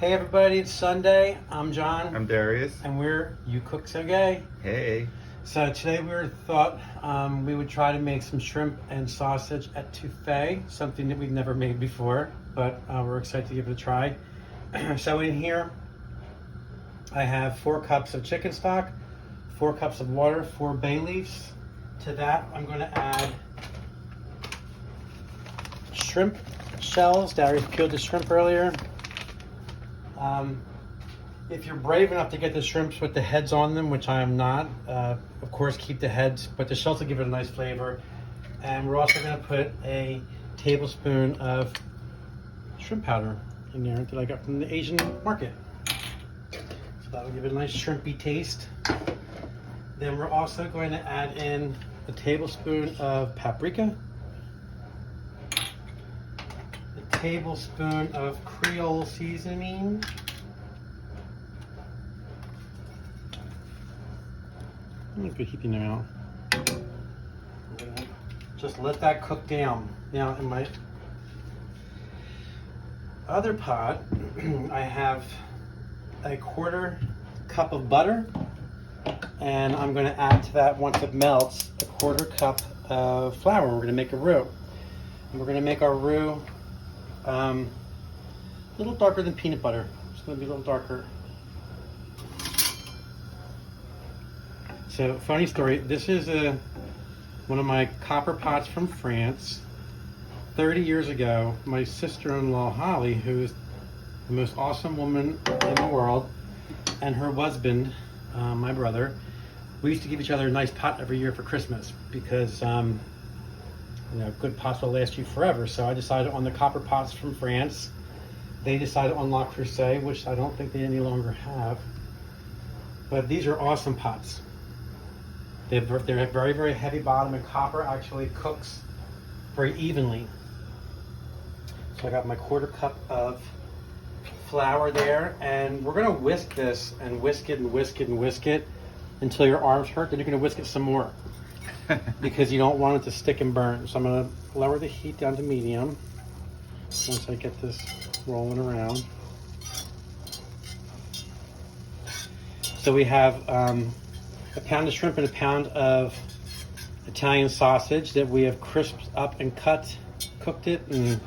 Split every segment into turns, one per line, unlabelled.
Hey everybody, it's Sunday. I'm John.
I'm Darius.
And we're You Cook So Gay.
Hey.
So today we thought we would try to make some shrimp and sausage étouffée, something that we've never made before, but we're excited to give it a try. So in here, I have 4 cups of chicken stock, 4 cups of water, 4 bay leaves. To that, I'm going to add shrimp shells. Darius peeled the shrimp earlier. If you're brave enough to get the shrimps with the heads on them, which I am not, of course keep the heads, but the shells will give it a nice flavor. And we're also going to put a tablespoon of shrimp powder in there that I got from the Asian market. So that will give it a nice shrimpy taste. Then we're also going to add in a tablespoon of paprika, a tablespoon of Creole seasoning, good heating them out. Just let that cook down. Now in my other pot, I have a 1/4 cup of butter, and I'm going to add to that, once it melts, a 1/4 cup of flour. We're going to make a roux. And we're going to make our roux a little darker than peanut butter. It's going to be a little darker. So, funny story, this is one of my copper pots from France. 30 years ago, my sister-in-law Holly, who is the most awesome woman in the world, and her husband, my brother, we used to give each other a nice pot every year for Christmas because good pots will last you forever. So I decided on the copper pots from France. They decided on Le Creuset, which I don't think they any longer have. But these are awesome pots. They're very, very heavy bottom, and copper actually cooks very evenly. So I got my 1/4 cup of flour there, and we're gonna whisk this and whisk it and whisk it and whisk it until your arms hurt. Then you're gonna whisk it some more because you don't want it to stick and burn. So I'm gonna lower the heat down to medium once I get this rolling around. So we have a pound of shrimp and a pound of Italian sausage that we have crisped up and cooked it, and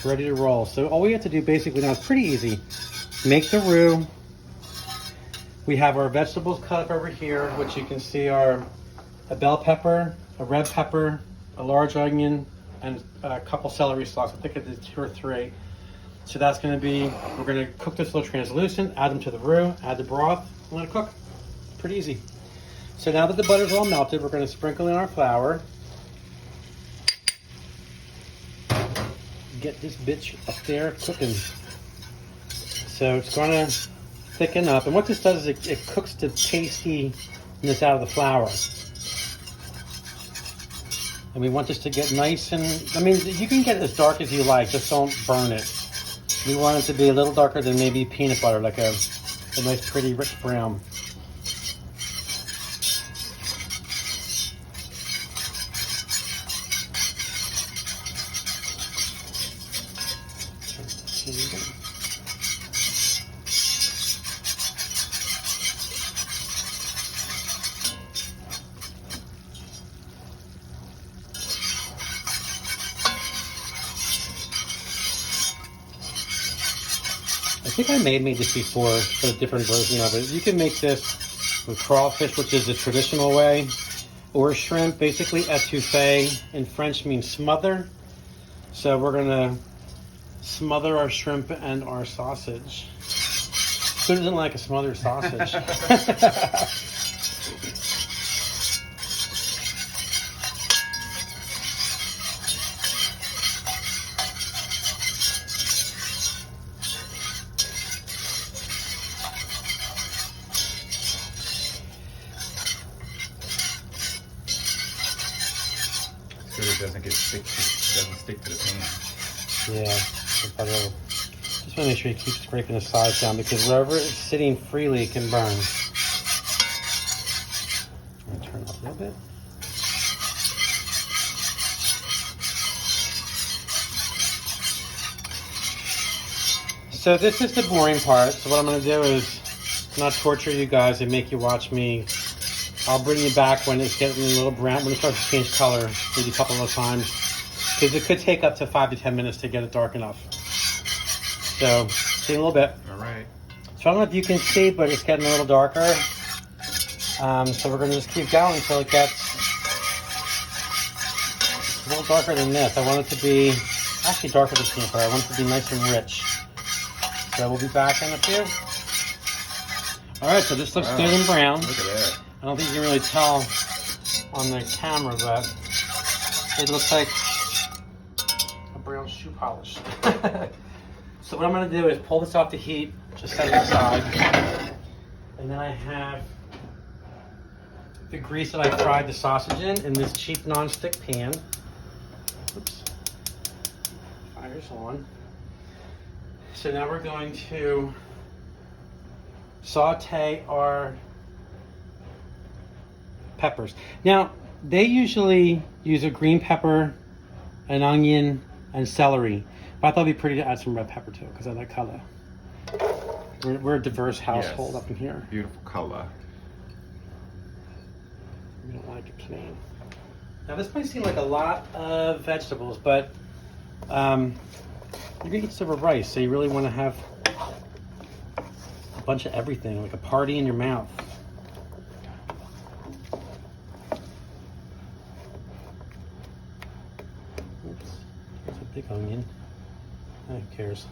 ready to roll. So all we have to do basically now is pretty easy. Make the roux. We have our vegetables cut up over here, which you can see are a bell pepper, a red pepper, a large onion, and a couple celery stalks. I think it's 2 or 3. So that's going to be, we're going to cook this a little translucent, add them to the roux, add the broth, and let it cook. Pretty easy. So now that the butter's all melted, we're going to sprinkle in our flour. Get this bitch up there cooking. So it's going to thicken up. And what this does is it cooks the pastiness out of the flour. And we want this to get nice and, I mean, you can get it as dark as you like, just don't burn it. We want it to be a little darker than maybe peanut butter, like a nice pretty rich brown. I think I made this before, but a different version of it. You can make this with crawfish, which is the traditional way, or shrimp. Basically, étouffée in French means smother. So we're gonna smother our shrimp and our sausage. Who doesn't like a smothered sausage?
So it doesn't stick to the pan.
Yeah, just want to make sure you keep scraping the sides down, because wherever it's sitting freely, it can burn. I'm gonna turn it up a little bit. So this is the boring part. So what I'm going to do is not torture you guys and make you watch me. I'll bring you back when it's getting a little brown, when it starts to change color, maybe a couple of times. Because it could take up to 5 to 10 minutes to get it dark enough. So, see in a little bit.
All right.
So I don't know if you can see, but it's getting a little darker. So we're going to just keep going until it gets a little darker than this. I want it to be actually darker than peanut butter. I want it to be nice and rich. So we'll be back in a few. All right, so this looks good and brown.
Look at that.
I don't think you can really tell on the camera, but it looks like a brown shoe polish. So what I'm going to do is pull this off the heat, just set it aside, and then I have the grease that I fried the sausage in this cheap non-stick pan. Oops. Fire's on. So now we're going to saute our peppers. Now, they usually use a green pepper, an onion, and celery. But I thought it'd be pretty to add some red pepper too, because I like color. We're a diverse household up in here.
Beautiful color.
We don't like it plain. Now this might seem like a lot of vegetables, but you're gonna eat some rice, so you really want to have a bunch of everything, like a party in your mouth. Oops, there's a big onion. Who cares?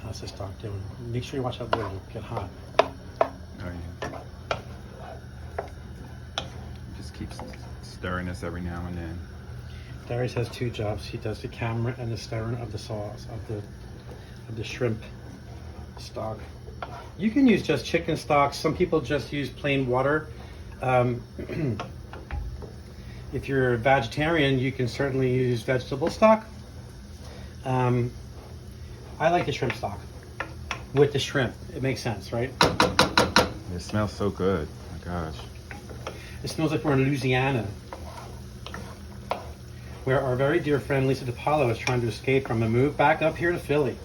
How's this stock doing? Make sure you watch that boil. It'll get hot.
Oh yeah. Just keep stirring this every now and then.
Darius has two jobs. He does the camera and the stirring of the sauce, of the shrimp stock. You can use just chicken stock. Some people just use plain water. If you're a vegetarian, you can certainly use vegetable stock. I like the shrimp stock with the shrimp. It makes sense, right?
It smells so good. Oh my gosh.
It smells like we're in Louisiana, where our very dear friend Lisa DiPaolo is trying to escape from and move back up here to Philly.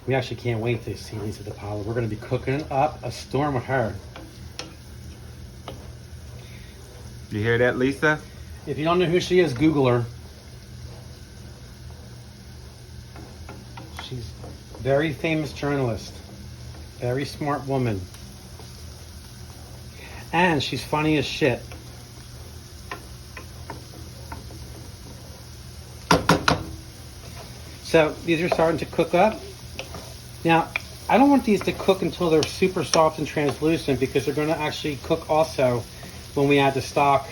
We actually can't wait to see Lisa DiPaolo. We're going to be cooking up a storm with her.
You hear that, Lisa?
If you don't know who she is, Google her. She's a very famous journalist, very smart woman, and she's funny as shit. So these are starting to cook up. Now, I don't want these to cook until they're super soft and translucent, because they're going to actually cook also when we add the stock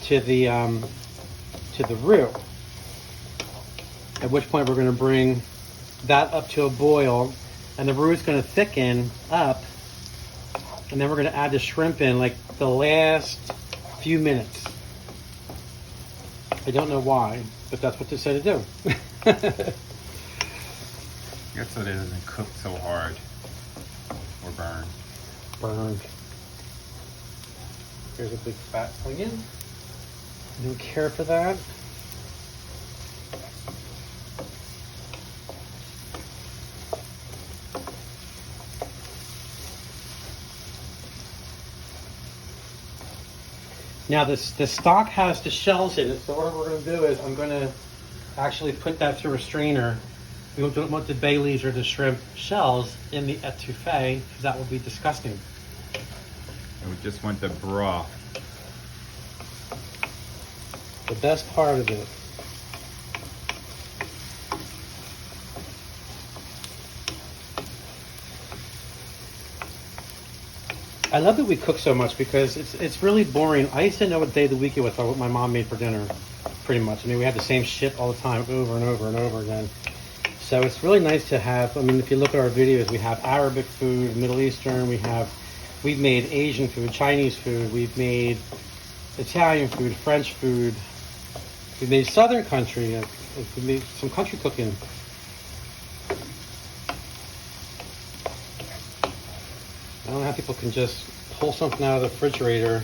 to the roux. At which point we're going to bring that up to a boil, and the roux is going to thicken up, and then we're going to add the shrimp in like the last few minutes. I don't know why, but that's what they said to do.
I guess so that it doesn't cook so hard or burn.
Burn. Here's a big fat onion. Don't care for that. Now the stock has the shells in it, so what we're going to do is I'm going to actually put that through a strainer. We don't want the bay leaves or the shrimp shells in the étouffée, because that will be disgusting.
And we just want the broth.
The best part of it. I love that we cook so much, because it's really boring. I used to know what day of the week it was, what my mom made for dinner, pretty much. I mean, we had the same shit all the time, over and over and over again. So it's really nice to have, I mean, if you look at our videos, we have Arabic food, Middle Eastern, we've made Asian food, Chinese food, we've made Italian food, French food, we made Southern country. We made some country cooking. I don't know how people can just pull something out of the refrigerator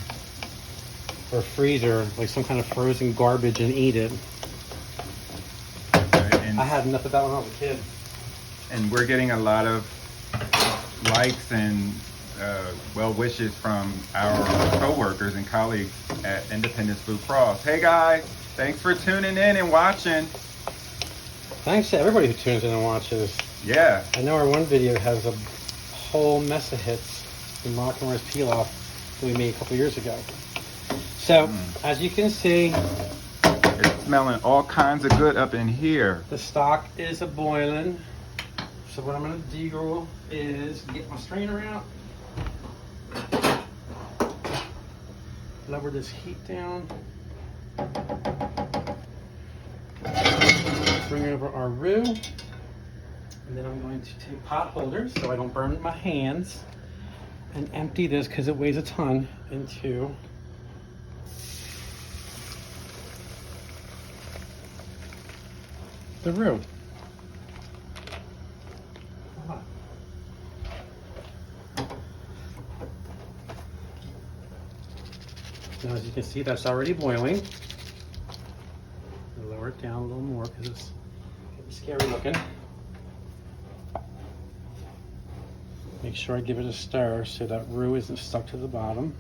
or freezer, like some kind of frozen garbage, and eat it.
And,
I had enough of that when I was a kid.
And we're getting a lot of likes and well wishes from our co-workers and colleagues at Independence Food Cross. Hey guys, thanks for tuning in and watching.
Thanks to everybody who tunes in and watches.
Yeah.
I know our one video has a whole mess of hits from Rock and Rice Pilaf that we made a couple years ago. So, as you can see,
it's smelling all kinds of good up in here.
the stock is a-boiling. So what I'm going to do is get my strainer out, lower this heat down, bring over our roux, and then I'm going to take pot holders so I don't burn my hands, and empty this, because it weighs a ton, into the roux. Now, as you can see, that's already boiling. I'll lower it down a little more because it's getting scary looking. Make sure I give it a stir so that roux isn't stuck to the bottom.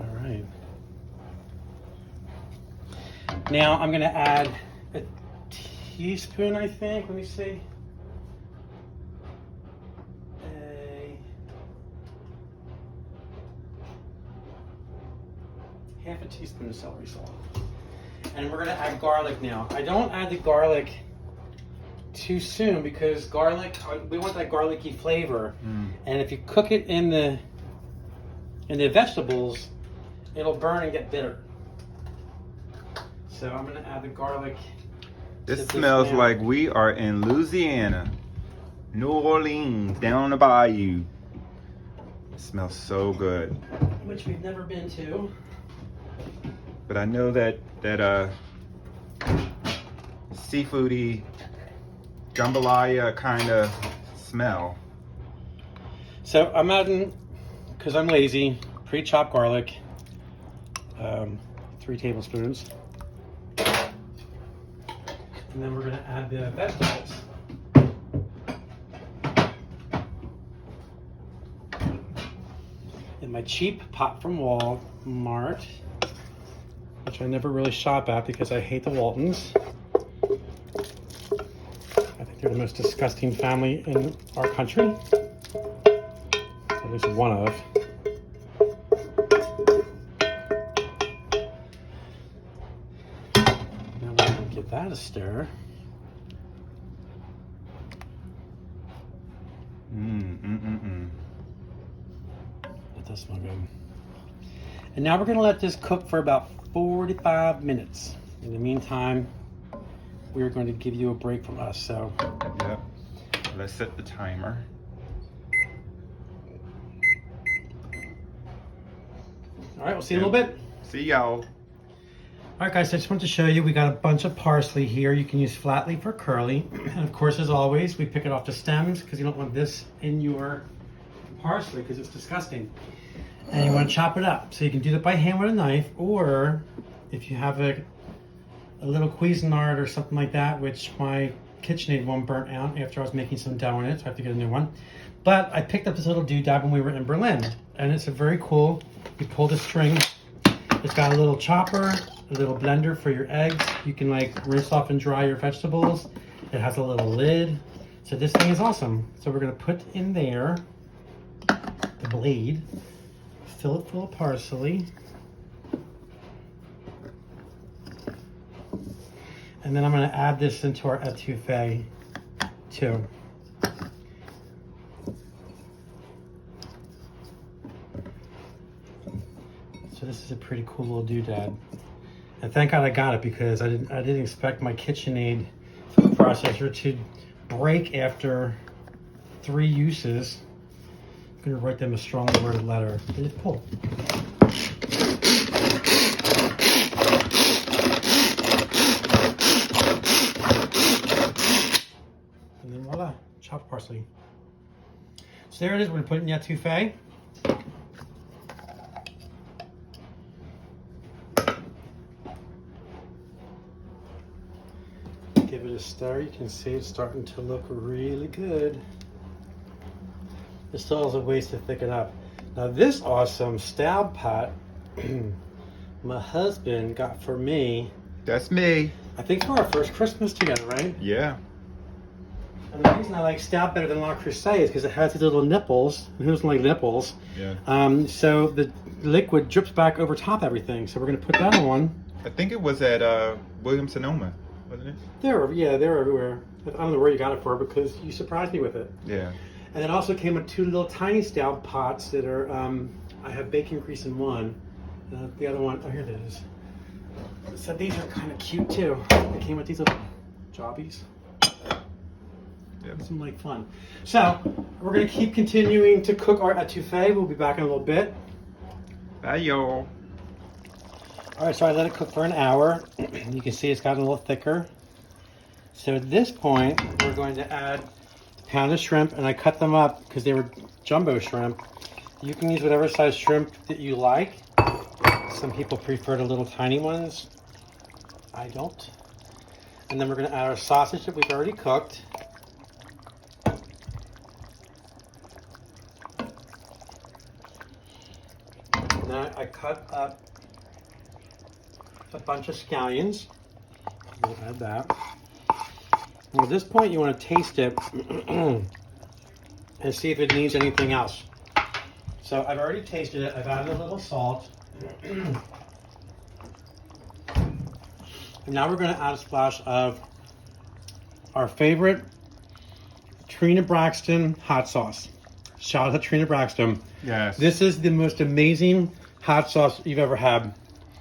All right. Now I'm going to add a teaspoon, I think. Let me see. Half a teaspoon of celery salt. And we're going to add garlic now. I don't add the garlic too soon because garlic, we want that garlicky flavor. And if you cook it in the vegetables, it'll burn and get bitter. So I'm going to add the garlic.
This smells like we are in Louisiana, New Orleans, down on the bayou. It smells so good.
Which we've never been to.
But I know that seafoody jambalaya kind of smell.
So I'm adding, because I'm lazy, pre-chopped garlic, 3 tablespoons. And then we're going to add the vegetables. In my cheap pot from Walmart, which I never really shop at because I hate the Waltons. I think they're the most disgusting family in our country. At least one of. Now we're going to give that a stir. That does smell good. And now we're going to let this cook for about 45 minutes. In the meantime, we're going to give you a break from us. So,
yep. Let's set the timer.
All right, we'll see you in a little bit.
See y'all.
All right, guys, I just wanted to show you, we got a bunch of parsley here. You can use flat leaf or curly. And of course, as always, we pick it off the stems because you don't want this in your parsley because it's disgusting. And you want to chop it up. So you can do that by hand with a knife, or if you have a little Cuisinart or something like that, which my KitchenAid one burnt out after I was making some dough in it, so I have to get a new one. But I picked up this little doodad when we were in Berlin, and it's a very cool, you pull the string, it's got a little chopper, a little blender for your eggs. You can like rinse off and dry your vegetables. It has a little lid. So this thing is awesome. So we're gonna put in there the blade, fill it full of parsley. And then I'm going to add this into our étouffée too. So this is a pretty cool little doodad. And thank God I got it because I didn't expect my KitchenAid food processor to break after 3 uses. I'm gonna write them a strongly worded letter. And just pull. And then voila, chopped parsley. So there it is. We're gonna put it in the étouffée. Give it a stir. You can see it's starting to look really good. It still has a ways to thicken up. Now this awesome stab pot, my husband got for me.
That's me.
I think for our first Christmas together, right?
Yeah.
And the reason I like stab better than La Crusade is because it has these little nipples. And who doesn't like nipples?
Yeah.
So the liquid drips back over top everything. So we're gonna put that on.
I think it was at Williams Sonoma, wasn't it?
They're everywhere. I don't know where you got it for because you surprised me with it.
Yeah.
And it also came with 2 little tiny stab pots that are, I have bacon grease in one. The other one, oh, here it is. So these are kind of cute too. They came with these little jobbies.
Yep.
Some like fun. So we're gonna keep continuing to cook our étouffée. We'll be back in a little bit.
Bye, y'all.
All right, so I let it cook for an hour. You can see it's gotten a little thicker. So at this point, we're going to add a pound of shrimp, and I cut them up because they were jumbo shrimp. You can use whatever size shrimp that you like. Some people prefer the little tiny ones. I don't. And then we're gonna add our sausage that we've already cooked. Now I cut up a bunch of scallions. We'll add that. And at this point, you want to taste it and see if it needs anything else. So I've already tasted it. I've added a little salt. And now we're going to add a splash of our favorite Trina Braxton hot sauce. Shout out to Trina Braxton.
Yes.
This is the most amazing hot sauce you've ever had.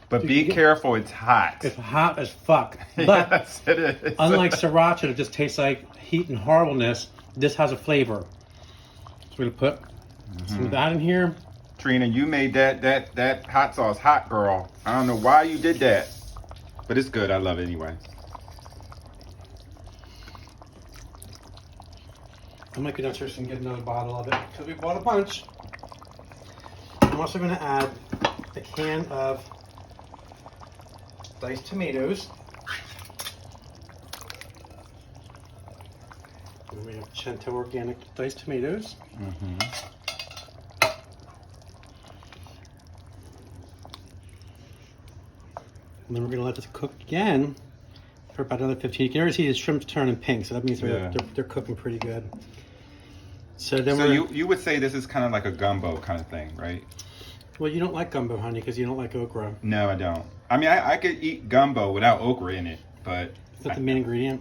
But be careful, it's hot.
It's hot as fuck. But
yes, it is.
unlike sriracha, that just tastes like heat and horribleness, this has a flavor. So we're gonna put some of that in here.
Trina, you made that hot sauce hot, girl. I don't know why you did that, but it's good. I love it anyway.
I might go downstairs and get another bottle of it because we bought a bunch. I'm also gonna add a can of diced tomatoes. And we have Cento organic diced tomatoes. And then we're gonna let this cook again for about another 15. You can already see the shrimp's turning pink, so that means they're cooking pretty good. So then
you would say this is kind of like a gumbo kind of thing, right?
Well, you don't like gumbo, honey, because you don't like okra.
No, I don't. I mean, I could eat gumbo without okra in it, but...
Is that the main ingredient?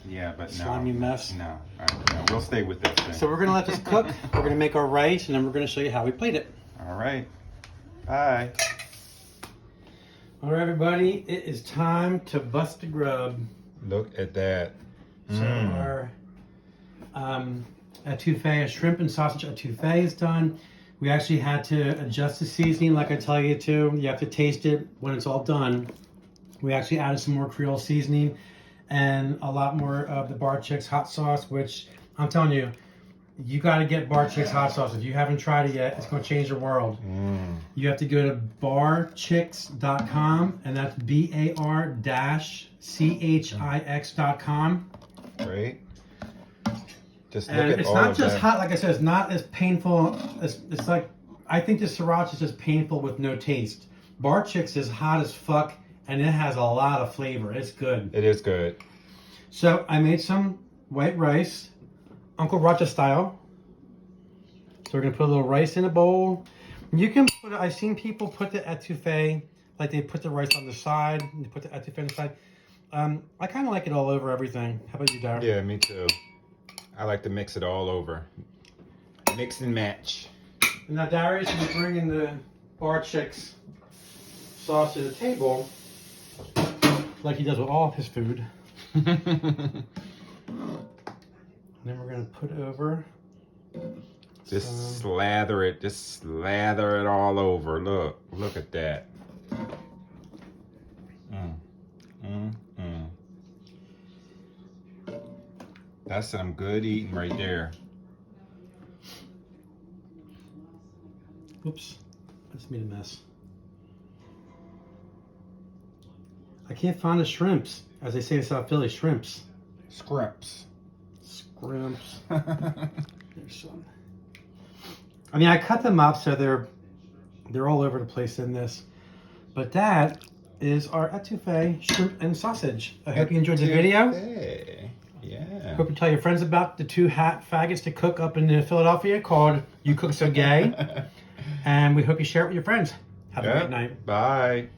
Yeah, but no.
Slimy mess?
No. All right, no, we'll stay with this thing.
So we're going to let this cook. We're going to make our rice, and then we're going to show you how we plate it.
All right. Bye.
All right, everybody. It is time to bust a grub.
Look at that.
So our étouffée, shrimp and sausage étouffée is done. We actually had to adjust the seasoning like I tell you to. You have to taste it when it's all done. We actually added some more Creole seasoning and a lot more of the Bar Chicks hot sauce, which I'm telling you, you got to get Bar Chicks hot sauce. If you haven't tried it yet, it's going to change your world. You have to go to barchicks.com, and that's BAR-CHIX.com.
Great. Just look
And
at
it's
all
not
of
just
that.
hot, like I said, it's not as painful. It's like, I think the sriracha is just painful with no taste. Bar Chicks is hot as fuck, and it has a lot of flavor. It's good.
It is good.
So I made some white rice, Uncle Roger style. So we're gonna put a little rice in a bowl. You can put, I've seen people put the étouffée, like they put the rice on the side, and they put the étouffée on the side. I kind of like it all over everything. How about you, Darren?
Yeah, me too. I like to mix it all over. Mix and match.
And now Darius will be bringing the Bar Chicks sauce to the table, like he does with all of his food. And then we're going to put over
Just slather it. Just slather it all over. Look at that. That's some good eating right there.
Oops, I just made a mess. I can't find the shrimps, as they say in South Philly, shrimps.
Scrimps.
Scrimps. There's some. I mean, I cut them up so they're all over the place in this. But that is our Étouffée shrimp and sausage. I hope you enjoyed the video.
Yeah.
Hope you tell your friends about the two hat faggots to cook up in Philadelphia called You Cook So Gay. And we hope you share it with your friends. Have a great night.
Bye.